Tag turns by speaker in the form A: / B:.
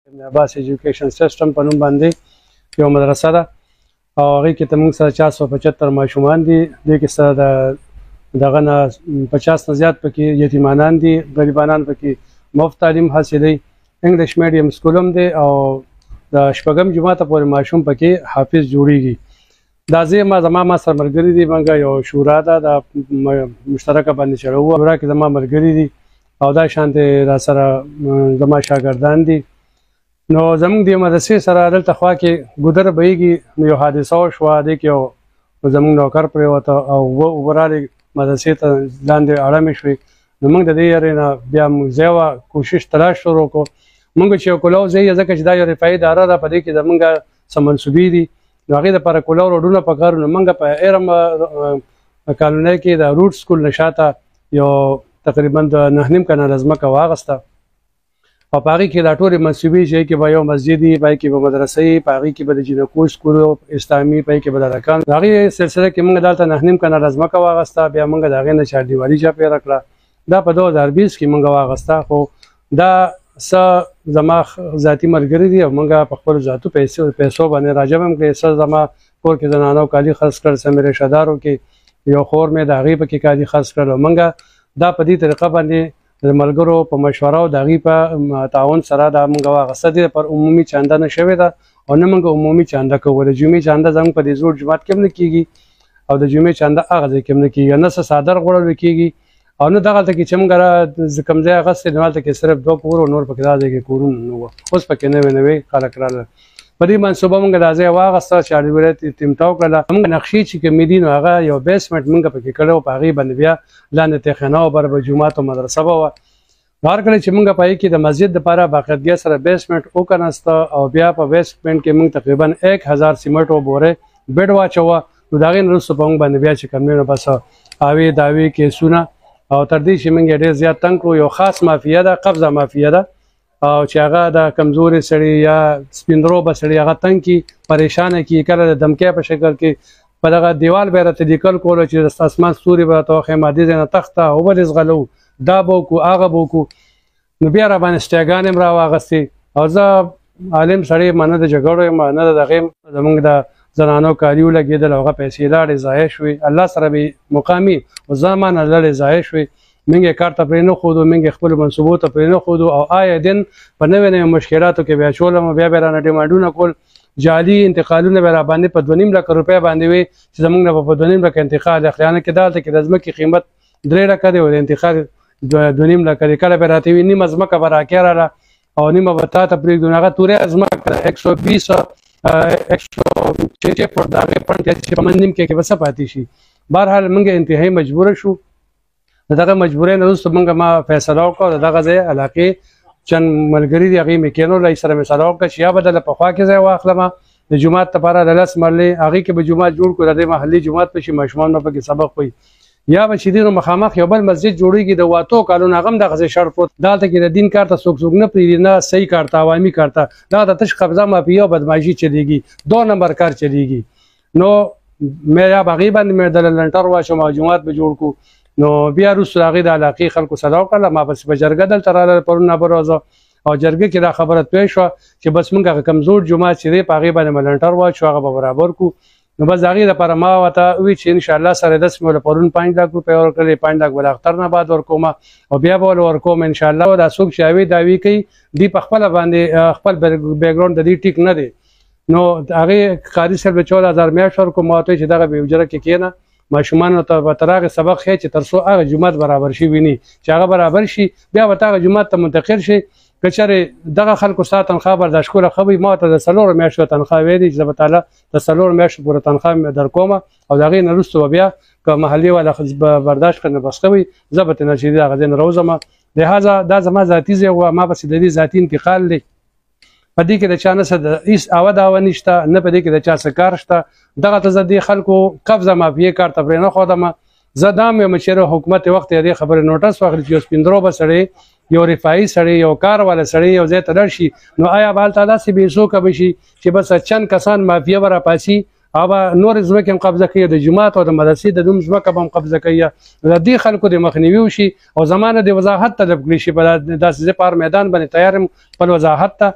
A: عباس ایجوکیشن سیستم په نوم باندې یو مدرسه ده او هغې کې موږ سره 475 ماشومان دي. دې کې سره دغه نه 50 نه زیات پکې یتیمانان دي، غریبانان پکې مفت تعلیم حاصلوي. انګلیش میډیم سکول هم دی او د شپږم جماعته پورې ماشوم پکې حافظ جوړیږي. دا زما سره ملګري دي، موږ یو شورا ده د مشترکه باندې چلوو. شورا کې زما ملګري دي او دا شانتې را سره زما شاګردان دي. نو زموږ د مدرسې سره دلته خوا کې ګودر بهیږي، یو حادثه وشوه، دې کې یو زموږ نوکر پرېوته او اوبه راغلې مدرسې ته لاندې اړمې شوې. نو موږ د دې یارې نه بیا موږ ځای کوشش تلاش شروع کړو. موږ چې یو کولو ځای ځکه چې دا یو رفاهي اداره ده، په دې کې زموږ څه منصوبې دي، نو هغې دپاره کولو روډونه پکار. نو موږ په ایرم کالونۍ کې د روډ سکول نه شاته یو تقریبا د 9.5 کناله ځمکه واخیسته او په هغې کې دا ټولې منصوبې چې کې به یو مسجد وي، په هغې کې به مدرسه وي، په هغې کې به د جینکو سکول اسلامي، په هغې کې به د رکان. د هغې سلسله کې موږ دلته 9.5 کناله ځمکه واخیسته. بیا موږ د هغې نه چاردیوالي چاپېره کړه. دا په 2020 کې موږ واخیسته. خو دا څه زما ذاتي ملګري دي او موږ په خپلو ذاتو پیسو باندې راجم هم کړې. څه زما کور کې زنانو کالي خرڅ کړل، څه مې رشهدارو کې یو خور مې د هغې پکې کالي خرڅ کړل. او موږ دا په دې طریقه باندې د ملګرو په مشوره او د هغې په تعاون سره دا موږ واخیسته. دې پر عمومي چانده نه شوې ده او نه موږ عمومي چانده کوو. د جمعې چانده زموږ په دې زوړ جومات کې هم نه کېږي او د جمعې چانده هغه ځای کې هم نه کېږي، نه څه څادر غوړول کېږي او نه دغلته کې چې موږ کوم ځای اخیستی نو هلته کې صرف 2 پور او نور پکې دا ځای کې کورونه نه وه. اوس پکې نوې خلک راغلل. په دې منصوبه موږ دا ځای واخیسته، چاردیوالۍ تمتاو کړله. موږ نقشې چې کومې دي نو هغه یو بیسمنټ موږ پکې کړی و، په هغې باندې بیا لاندې تېخانه او بر به جومات او مدرسه به وه. هر کله چې موږ په هغې کې د مسجد دپاره باقاعدګۍ سره بیسمنټ وکنسته او بیا په بیسمنټ کې موږ تقریبا 1000 سیمنټ او بورې بیډ واچوه. نو د هغې نه وروسته په موږ باندې بیا چې کوم دی نو بس اوې داوې کیسونه او تر دې چې موږ یې ډېر زیات تنګ کړو. یو خاص مافیه ده، قبضه مافیه ده، او چې هغه د کمزوري سړي یا سپین روبه سړي هغه تنګ کړي، پریشانه کړي، کله د دمکۍ په شکل کې په دغه دیوال به یې راته لیکل کولو چې د اسمان ستوري به راته وښیم، دې ځای نه تخته او به دې زغلو، دا به وکړو هغه به وکړو. نو بیا را باندې سټیګانې هم راواخېستې او زه عالم سړی یم، نه د جګړو یم، نه د دغې زموږ د زنانو کالي ولګېدل او هغه پیسې لاړې ضایع شوې. الله سره به مقامي او زما نه لاړې ضایع شوې. موږ یې کار ته پرې نه ښودو، موږ یې خپلو منصوبو ته پرې نه ښودو او آیا دین په نوې نوې مشکلاتو کې بیا چولم. بیا به رانه ډیمانډونه کول، جعلي انتقالونه به را باندې په 2.5 لکه روپۍ باندې وي چې زموږ نه به په 2.5 لکه انتقال اخلي. کې دلته کې د ځمکې قیمت 3 لکه دی او د انتقال 2.5 لکه دی. کله به راته وي نیمه ځمکه به راکې راله او نیمه به تا ته پرېږدو. هغه تورې ځمکه 120 106 فوټ د هغې پڼ چې په منځ نیم کې به څه پاتې شي. بهرحال موږ انتهایي مجبوره شو. د دغه مجبورۍ نه وروسته موږ ما فیصله وکړه د دغه ځای علاقې چند ملګري دي هغې مې کېنولو، هغې سره مې سلا وکړه چې یا به دله په خوا کې ځای واخلمه د جومات لپاره د 10 مرلې هغې کې به جومات جوړ کړو، د دې محلي جومات په شي ماشومان به پکې سبق وایي، یا به چې دي نو مخامخ یو بل مسجد جوړېږي د 8 کالونو هغه هم دغه ځای شړ پروت. دلته کې د دین کار ته څوک نه پرېږدي، نه صحیح کار ته، عوامي کار ته، دغه د تش قبضه مافیا او بدماشي چلېږي، 2 نمبر کار چلېږي. نو مې یا به هغې باندې مې د لنټر واچوم او جومات به جوړ کړو. نو بیا وروسته د هغې د علاقې خلکو سلا وکړله، ما پسې په جرګه دلته راغله پرون نابروزه او جرګه کې دا خبره توی شوه چې بس موږ هغه کمزور جومات چې دی په هغې باندې مې لنټر واچو، هغه به برابر کړو. نو بس د هغې دپاره ما ورته ووي چې انشاءالله سره داسې مې ورله پرون 5 لک روپۍ ورکړلې، 5 لک به د اختر نه بعد ورکوم او بیا به ورله ورکوم انشاءالله. دا څوک چې اوې دعوې کوي دوی په خپله باندې خپل بیکګراونډ د دې ټیک نه دی. نو هغې قاري صاحب د 14,000 میاشت ورکوم، ما ورته وایي چې دغه بې حجره کې کښېنه، ماشومانو ته به تر هغې سبق ښیې چې تر څو هغه جومات برابر شي ویني چې هغه برابر شي بیا به ته هغه جومات ته منتقل شي. که چېرې دغه خلکو ستا تنخواه برداشت کوله ښه وي، ما ورته د 4 میاشتو تنخواه ویلي چې زه به تعالی د 4 میاشتو پورې تنخواه در کوم او د هغې نه وروسته به بیا که محلي والا برداشت کړي نو بس ښه وي، زه به ترېنه چې د هغه ځای نه راوځم. لهذا دا زما ذاتي ځای وه، ما پسې د دې ذاتي انتقال دی. په دې کې د چا نه څه هېڅ اوه دعوه نشته، نه په دې کې د چا څه کار شته. دغه ته زه دې خلکو قبضه مافیې کار ته پرې نه ښودم. زه دا هم یم چې حکومت وخت یې دې خبرې نوټس واخلي چې یو سپین روبه سړی، یو رفاهي سړی، یو کار والا سړی یو ځای ته لاړ شي، نو آیا به هلته داسې بې څوکه به شي چې بس چند کسان مافیه به راپاسي او به نورې ځمکې هم قبضه کوي، د جومات او د مدرسې د نوم ځمکه به هم قبضه کوي. د دې خلکو د مخنیوي وشي او زما نه د وضاحت طلب کړي شي. په داسې زه په هر میدان باندې تیار یم خپل وضاحت ته.